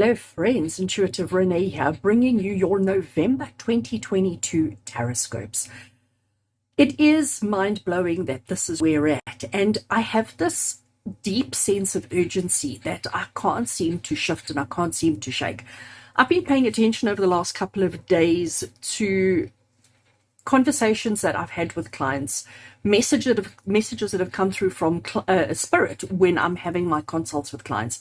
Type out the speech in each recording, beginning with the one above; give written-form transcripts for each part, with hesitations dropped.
Hello friends, Intuitive Rene here, bringing you your November 2022 TarotScopes. It is mind-blowing that this is where we're at, and I have this deep sense of urgency that I can't seem to shift and I can't seem to shake. I've been paying attention over the last couple of days to conversations that I've had with clients, messages that have come through from Spirit when I'm having my consults with clients.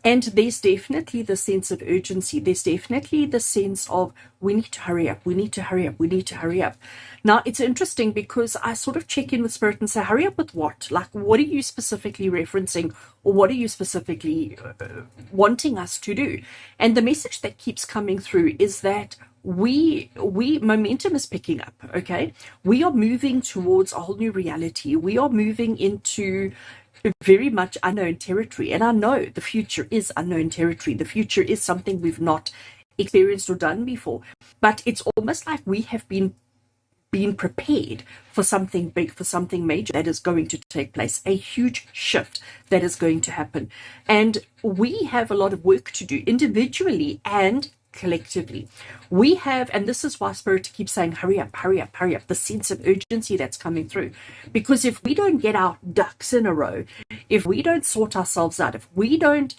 And there's definitely the sense of urgency. There's definitely the sense of we need to hurry up, we need to hurry up, we need to hurry up. Now, it's interesting because I sort of check in with Spirit and say, hurry up with what? Like, what are you specifically referencing, or what are you specifically wanting us to do? And the message that keeps coming through is that we momentum is picking up. Okay, we are moving towards a whole new reality. We are moving into very much unknown territory, and I know the future is unknown territory. The future is something we've not experienced or done before, but it's almost like we have been prepared for something big, for something major that is going to take place, a huge shift that is going to happen. And we have a lot of work to do individually and collectively. We have, and this is why Spirit keeps saying, hurry up, hurry up, hurry up, the sense of urgency that's coming through. Because if we don't get our ducks in a row, if we don't sort ourselves out, if we don't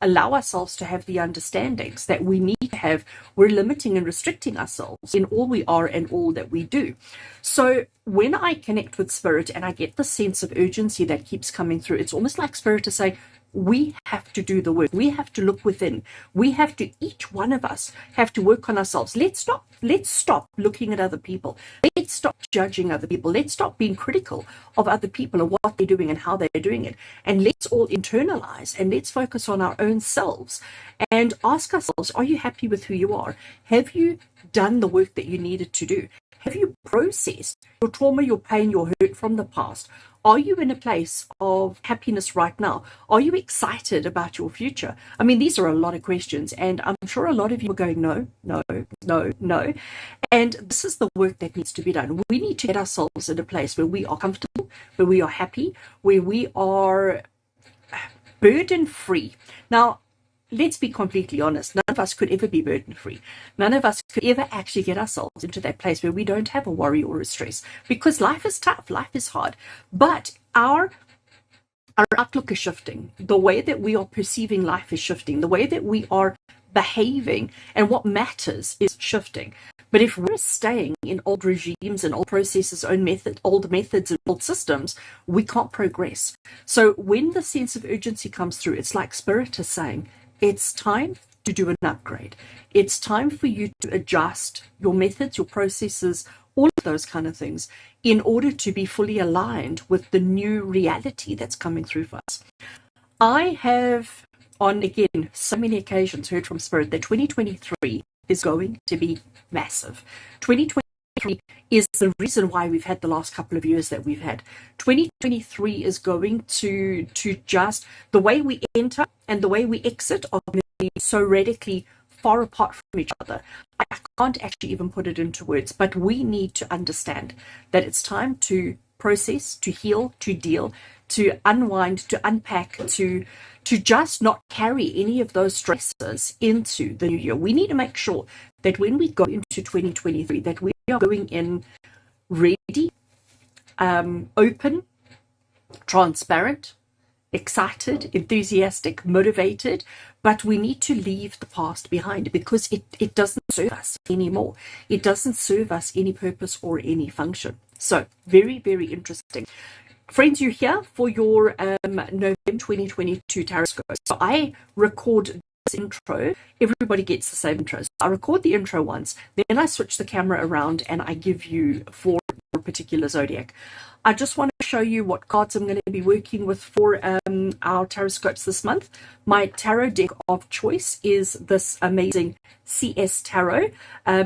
allow ourselves to have the understandings that we need to have, we're limiting and restricting ourselves in all we are and all that we do. So when I connect with Spirit and I get the sense of urgency that keeps coming through, it's almost like Spirit to say, we have to do the work. We have to look within. We have to, each one of us have to work on ourselves. Let's stop looking at other people. Let's stop judging other people. Let's stop being critical of other people and what they're doing and how they're doing it. And let's all internalize and let's focus on our own selves and ask ourselves, are you happy with who you are? Have you done the work that you needed to do? Have you processed your trauma, your pain, your hurt from the past? Are you in a place of happiness right now? Are you excited about your future? I mean, these are a lot of questions, and I'm sure a lot of you are going, no, no, no, no. And this is the work that needs to be done. We need to get ourselves in a place where we are comfortable, where we are happy, where we are burden-free. Now, let's be completely honest. None of us could ever be burden-free. None of us could ever actually get ourselves into that place where we don't have a worry or a stress, because life is tough, life is hard. But our outlook is shifting. The way that we are perceiving life is shifting. The way that we are behaving and what matters is shifting. But if we're staying in old regimes and old processes, old methods and old systems, we can't progress. So when the sense of urgency comes through, it's like Spirit is saying, it's time to do an upgrade. It's time for you to adjust your methods, your processes, all of those kind of things in order to be fully aligned with the new reality that's coming through for us. I have, on again, so many occasions heard from Spirit that 2023 is going to be massive. 2023 is the reason why we've had the last couple of years that we've had. 2023 is going to just, the way we enter and the way we exit are going to be so radically far apart from each other. I can't actually even put it into words, but we need to understand that it's time to process, to heal, to deal, to unwind, to unpack, to just not carry any of those stresses into the new year. We need to make sure that when we go into 2023, that we are going in ready, open, transparent, excited, enthusiastic, motivated, but we need to leave the past behind because it doesn't serve us anymore. It doesn't serve us any purpose or any function. So very, very interesting. Friends, you're here for your November 2022 TarotScope. So I record this intro. Everybody gets the same intro. So I record the intro once, then I switch the camera around and I give you for your particular zodiac. I just want to show you what cards I'm going to be working with for our TarotScopes this month. My tarot deck of choice is this amazing CS Tarot.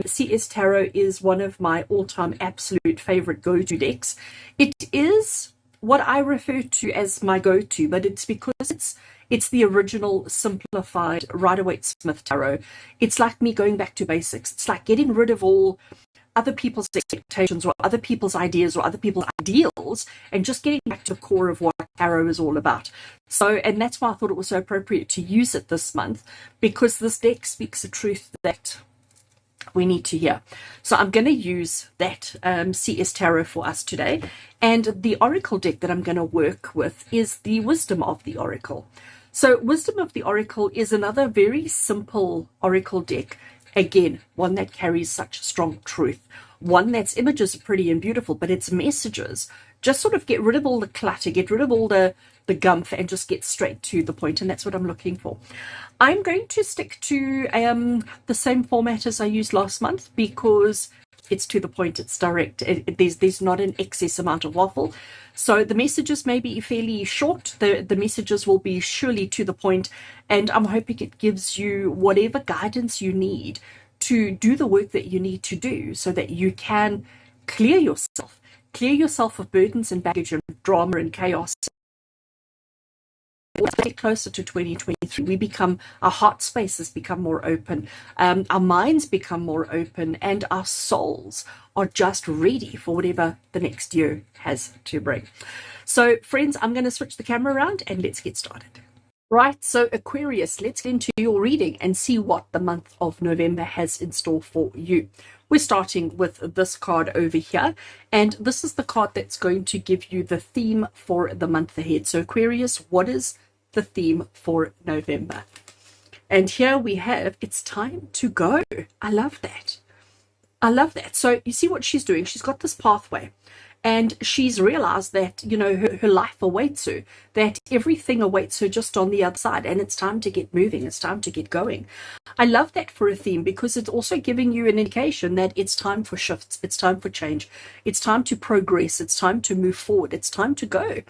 CS Tarot is one of my all-time absolute favorite go-to decks. It is what I refer to as my go-to, but it's because it's the original simplified Rider-Waite-Smith tarot. It's like me going back to basics. It's like getting rid of all other people's expectations or other people's ideas or other people's ideals, and just getting back to the core of what tarot is all about. So, and that's why I thought it was so appropriate to use it this month, because this deck speaks the truth that we need to hear. So I'm going to use that CS Tarot for us today. And the Oracle deck that I'm going to work with is the Wisdom of the Oracle. So Wisdom of the Oracle is another very simple Oracle deck. Again, one that carries such strong truth. One that's images are pretty and beautiful, but its messages just sort of get rid of all the clutter, get rid of all the gumph, and just get straight to the point. And that's what I'm looking for. I'm going to stick to the same format as I used last month, because it's to the point, it's direct. There's not an excess amount of waffle. So the messages may be fairly short. The messages will be surely to the point, and I'm hoping it gives you whatever guidance you need to do the work that you need to do, so that you can clear yourself of burdens and baggage and drama and chaos. As we get closer to 2023, our heart spaces become more open, our minds become more open, and our souls are just ready for whatever the next year has to bring. So friends, I'm going to switch the camera around and let's get started. Right, so Aquarius, let's get into your reading and see what the month of November has in store for you. We're starting with this card over here, and this is the card that's going to give you the theme for the month ahead. So Aquarius, what is the theme for November? And here we have, it's time to go. I love that. I love that. So you see what she's doing. She's got this pathway, and she's realized that, you know, her life awaits her, that everything awaits her just on the other side, and it's time to get moving. It's time to get going. I love that for a theme, because it's also giving you an indication that it's time for shifts. It's time for change. It's time to progress. It's time to move forward. It's time to go.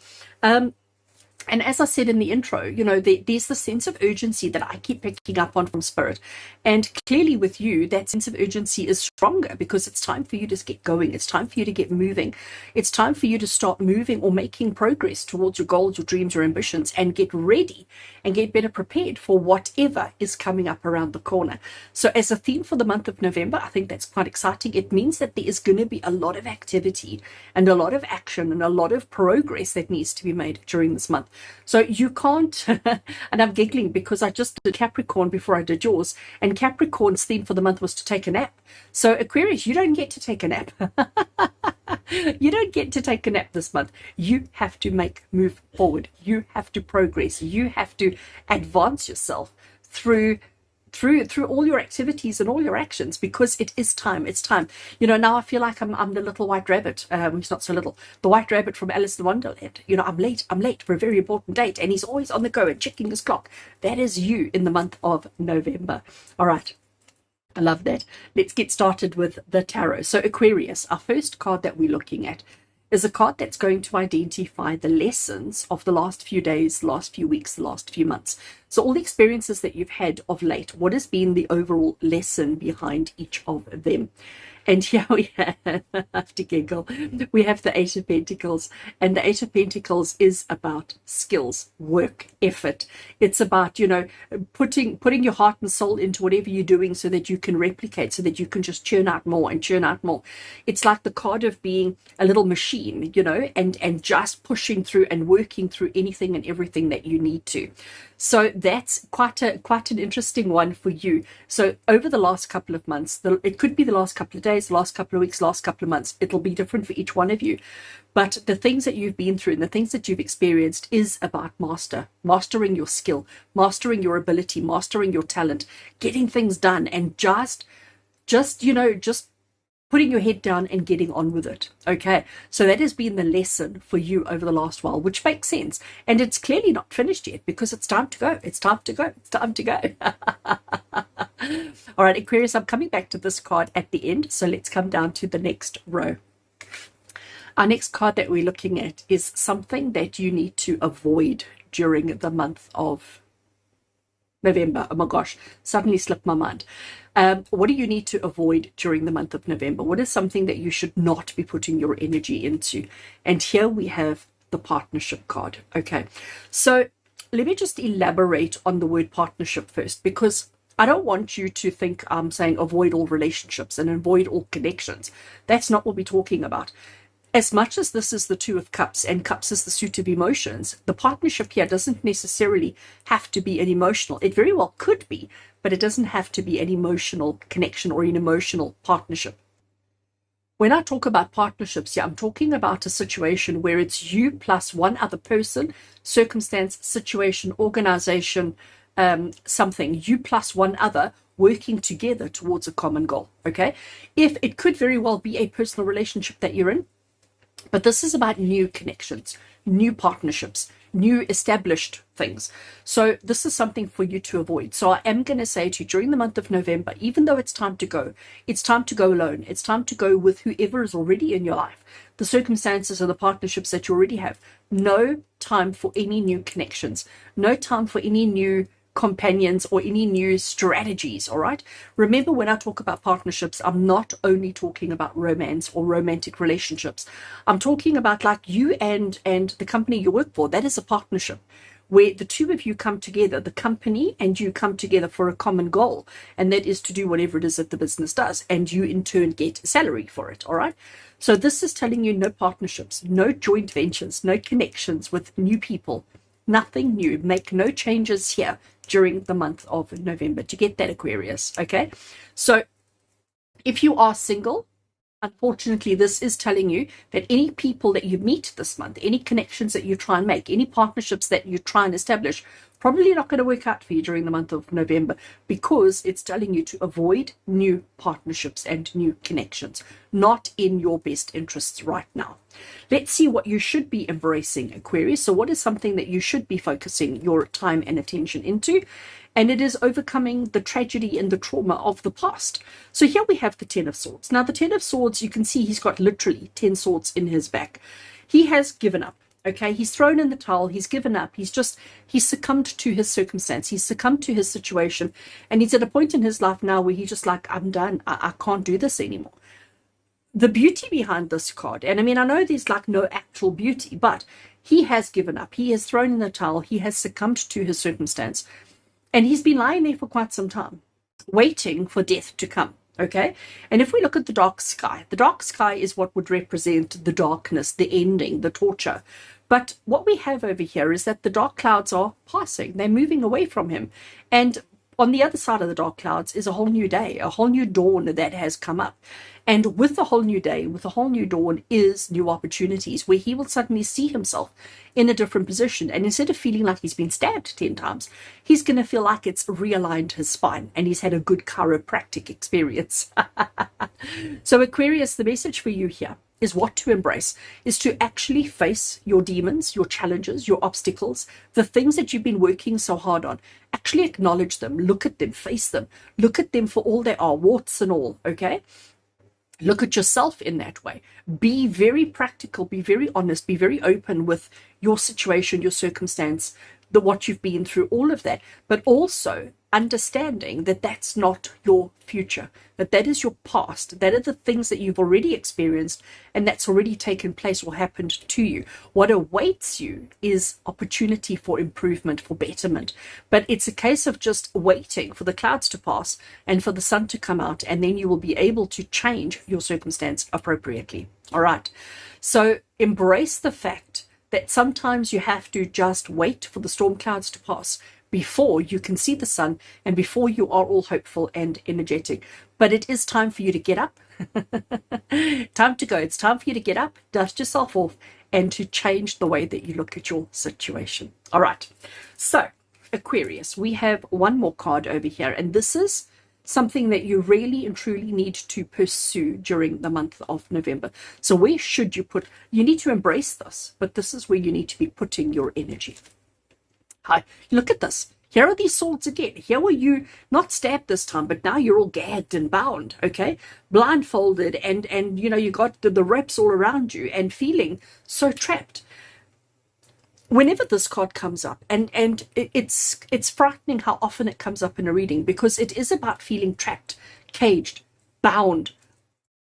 And as I said in the intro, you know, there's the sense of urgency that I keep picking up on from Spirit. And clearly with you, that sense of urgency is stronger, because it's time for you to get going. It's time for you to get moving. It's time for you to start moving or making progress towards your goals, your dreams, your ambitions, and get ready and get better prepared for whatever is coming up around the corner. So as a theme for the month of November, I think that's quite exciting. It means that there is going to be a lot of activity and a lot of action and a lot of progress that needs to be made during this month. So you can't, and I'm giggling because I just did Capricorn before I did yours, and Capricorn's theme for the month was to take a nap. So Aquarius, you don't get to take a nap. You don't get to take a nap this month. You have to move forward. You have to progress. You have to advance yourself through all your activities and all your actions, because it is time. It's time. You know, now I feel like I'm the little white rabbit. He's not so little. The white rabbit from Alice in Wonderland. You know, I'm late for a very important date, and he's always on the go and checking his clock. That is you in the month of November. All right. I love that. Let's get started with the tarot. So Aquarius, our first card that we're looking at is a card that's going to identify the lessons of the last few days, the last few weeks, the last few months. So all the experiences that you've had of late, what has been the overall lesson behind each of them? And here we have, I have to giggle, we have the Eight of Pentacles. And the Eight of Pentacles is about skills, work, effort. It's about, you know, putting your heart and soul into whatever you're doing, so that you can replicate, so that you can just churn out more and churn out more. It's like the card of being a little machine, you know, and just pushing through and working through anything and everything that you need to. So that's quite an interesting one for you. So over the last couple of months, it could be the last couple of days, the last couple of weeks, last couple of months, it'll be different for each one of you. But the things that you've been through and the things that you've experienced is about mastering your skill, mastering your ability, mastering your talent, getting things done, and just putting your head down and getting on with it. Okay, so that has been the lesson for you over the last while, which makes sense. And it's clearly not finished yet, because it's time to go. It's time to go. It's time to go. All right, Aquarius, I'm coming back to this card at the end. So let's come down to the next row. Our next card that we're looking at is something that you need to avoid during the month of November. Oh my gosh, suddenly slipped my mind. What do you need to avoid during the month of November? What is something that you should not be putting your energy into? And here we have the partnership card. Okay, so let me just elaborate on the word partnership first, because I don't want you to think I'm saying avoid all relationships and avoid all connections. That's not what we're talking about. As much as this is the Two of Cups and Cups is the suit of emotions, the partnership here doesn't necessarily have to be an emotional. It very well could be, but it doesn't have to be an emotional connection or an emotional partnership. When I talk about partnerships here, I'm talking about a situation where it's you plus one other person, circumstance, situation, organization, something, you plus one other working together towards a common goal, okay? If it could very well be a personal relationship that you're in, but this is about new connections, new partnerships, new established things. So this is something for you to avoid. So I am going to say to you during the month of November, even though it's time to go alone. It's time to go with whoever is already in your life, the circumstances or the partnerships that you already have. No time for any new connections, no time for any new companions or any new strategies. All right, remember, when I talk about partnerships, I'm not only talking about romance or romantic relationships. I'm talking about like you and the company you work for. That is a partnership where the two of you come together, the company and you come together for a common goal, and that is to do whatever it is that the business does, and you in turn get a salary for it. All right, so this is telling you no partnerships, no joint ventures, no connections with new people, nothing new. Make no changes here during the month of November to get that, Aquarius. Okay, so if you are single, unfortunately, this is telling you that any people that you meet this month, any connections that you try and make, any partnerships that you try and establish, probably not going to work out for you during the month of November, because it's telling you to avoid new partnerships and new connections, not in your best interests right now. Let's see what you should be embracing, Aquarius. So what is something that you should be focusing your time and attention into? And it is overcoming the tragedy and the trauma of the past. So here we have the Ten of Swords. Now the Ten of Swords, you can see he's got literally 10 swords in his back. He has given up. Okay, he's thrown in the towel, he's given up, he's succumbed to his circumstance, he's succumbed to his situation, and he's at a point in his life now where he's just like, I'm done, I can't do this anymore. The beauty behind this card, and I mean, I know there's like no actual beauty, but he has given up, he has thrown in the towel, he has succumbed to his circumstance, and he's been lying there for quite some time, waiting for death to come. Okay, and if we look at the dark sky is what would represent the darkness, the ending, the torture. But what we have over here is that the dark clouds are passing, they're moving away from him. And on the other side of the dark clouds is a whole new day, a whole new dawn that has come up. And with the whole new day, with the whole new dawn is new opportunities where he will suddenly see himself in a different position. And instead of feeling like he's been stabbed 10 times, he's going to feel like it's realigned his spine and he's had a good chiropractic experience. So Aquarius, the message for you here is what to embrace, is to actually face your demons, your challenges, your obstacles, the things that you've been working so hard on. Actually acknowledge them, look at them, face them, look at them for all they are, warts and all, okay? Look at yourself in that way. Be very practical, be very honest, be very open with your situation, your circumstance, what you've been through, all of that, but also understanding that that's not your future, that is your past, that are the things that you've already experienced and that's already taken place or happened to you. What awaits you is opportunity for improvement, for betterment, but it's a case of just waiting for the clouds to pass and for the sun to come out, and then you will be able to change your circumstance appropriately. All right, so embrace the fact that sometimes you have to just wait for the storm clouds to pass before you can see the sun and before you are all hopeful and energetic. But it is time for you to get up. Time to go. It's time for you to get up, dust yourself off, and to change the way that you look at your situation. All right. So, Aquarius, we have one more card over here, and this is something that you really and truly need to pursue during the month of November. So where should you put, you need to embrace this, but this is where you need to be putting your energy. Hi, look at this. Here are these swords again. Here were you not stabbed this time, but now you're all gagged and bound, okay? Blindfolded and you know, you got the ropes all around you and feeling so trapped. Whenever this card comes up, and it's frightening how often it comes up in a reading, because it is about feeling trapped, caged, bound,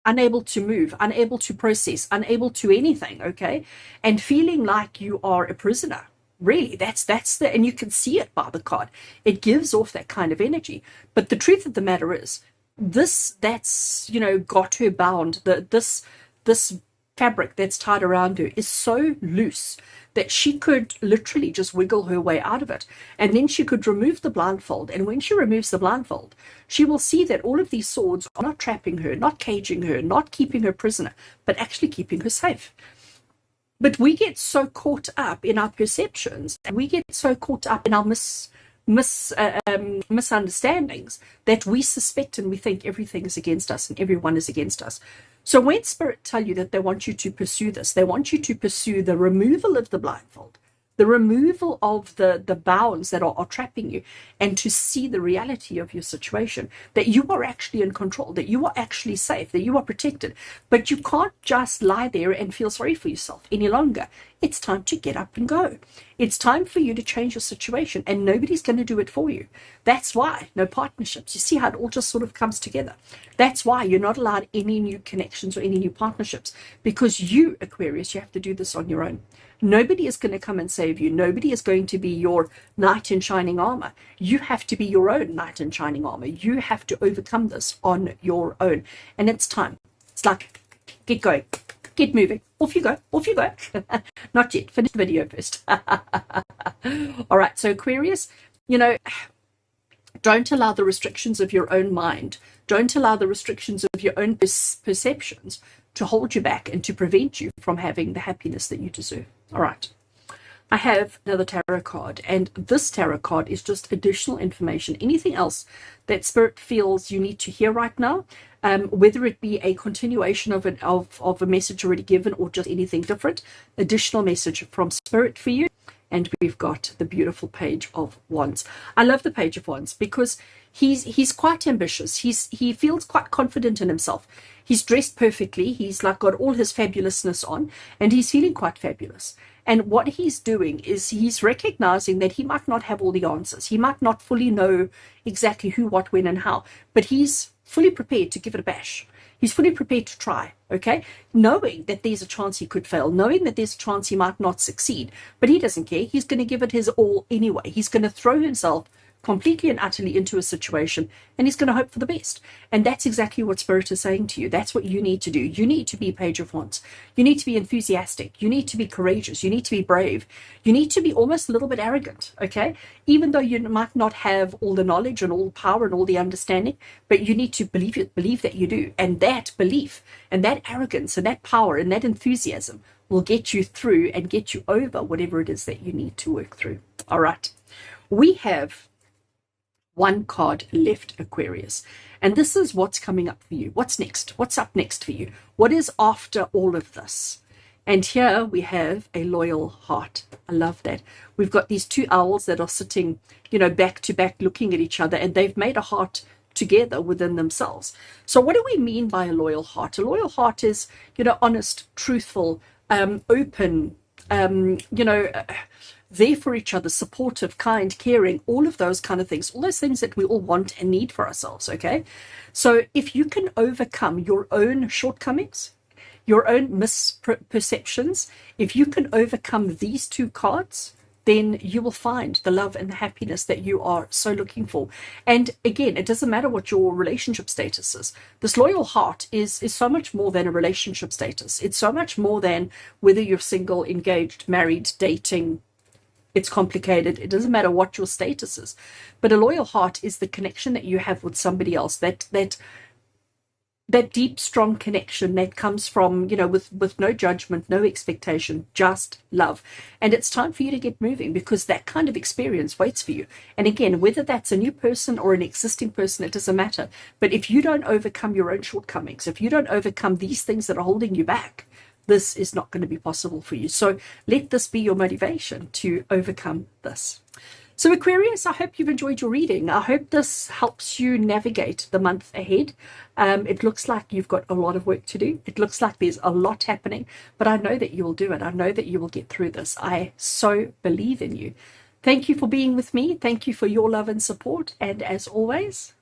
unable to move, unable to process, unable to anything, okay? And feeling like you are a prisoner. Really, that's the, and you can see it by the card. It gives off that kind of energy. But the truth of the matter is, that's got her bound. This fabric that's tied around her is so loose that she could literally just wiggle her way out of it. And then she could remove the blindfold. And when she removes the blindfold, she will see that all of these swords are not trapping her, not caging her, not keeping her prisoner, but actually keeping her safe. But we get so caught up in our perceptions, and we get so caught up in our misunderstandings that we suspect and we think everything is against us and everyone is against us. So when Spirit tell you that they want you to pursue this, they want you to pursue the removal of the blindfold, the removal of the bounds that are trapping you, and to see the reality of your situation, that you are actually in control, that you are actually safe, that you are protected. But you can't just lie there and feel sorry for yourself any longer. It's time to get up and go. It's time for you to change your situation, and nobody's going to do it for you. That's why no partnerships. You see how it all just sort of comes together. That's why you're not allowed any new connections or any new partnerships, because you, Aquarius, you have to do this on your own. Nobody is going to come and save you. Nobody is going to be your knight in shining armor. You have to be your own knight in shining armor. You have to overcome this on your own. And it's time. It's like, get going, get moving. Off you go, off you go. Not yet. Finish the video first. All right. So Aquarius, don't allow the restrictions of your own mind. Don't allow the restrictions of your own perceptions to hold you back and to prevent you from having the happiness that you deserve. All right. I have another tarot card, and this tarot card is just additional information. Anything else that Spirit feels you need to hear right now, whether it be a continuation of a message already given or just anything different, additional message from Spirit for you. And we've got the beautiful Page of Wands. I love the Page of Wands because he's quite ambitious. He feels quite confident in himself. He's dressed perfectly. He's like got all his fabulousness on, and he's feeling quite fabulous. And what he's doing is he's recognizing that he might not have all the answers. He might not fully know exactly who, what, when, and how, but he's fully prepared to give it a bash. He's fully prepared to try, okay? Knowing that there's a chance he could fail, knowing that there's a chance he might not succeed, but he doesn't care. He's going to give it his all anyway. He's going to throw himself completely and utterly into a situation, and he's going to hope for the best. And that's exactly what Spirit is saying to you. That's what you need to do. You need to be Page of Wands. You need to be enthusiastic. You need to be courageous. You need to be brave. You need to be almost a little bit arrogant, okay? Even though you might not have all the knowledge and all the power and all the understanding, but you need to believe that you do. And that belief and that arrogance and that power and that enthusiasm will get you through and get you over whatever it is that you need to work through. All right. We have one card left, Aquarius, and this is what's coming up for you. What's next? What's up next for you? What is after all of this? And here we have a loyal heart. I love that. We've got these two owls that are sitting, back to back, looking at each other, and they've made a heart together within themselves. So what do we mean by a loyal heart? A loyal heart is, honest, truthful, open, there for each other, supportive, kind, caring, all of those kind of things, all those things that we all want and need for ourselves, okay? So if you can overcome your own shortcomings, your own misperceptions, if you can overcome these two cards, then you will find the love and the happiness that you are so looking for. And again, it doesn't matter what your relationship status is. This loyal heart is so much more than a relationship status. It's so much more than whether you're single, engaged, married, dating. It's complicated. It doesn't matter what your status is. But a loyal heart is the connection that you have with somebody else, that deep, strong connection that comes from, with no judgment, no expectation, just love. And it's time for you to get moving, because that kind of experience waits for you. And again, whether that's a new person or an existing person, it doesn't matter. But if you don't overcome your own shortcomings, if you don't overcome these things that are holding you back, this is not going to be possible for you. So let this be your motivation to overcome this. So Aquarius, I hope you've enjoyed your reading. I hope this helps you navigate the month ahead. It looks like you've got a lot of work to do. It looks like there's a lot happening, but I know that you will do it. I know that you will get through this. I so believe in you. Thank you for being with me. Thank you for your love and support. And as always,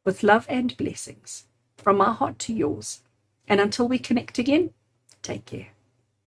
with love and blessings from my heart to yours. And until we connect again, take care.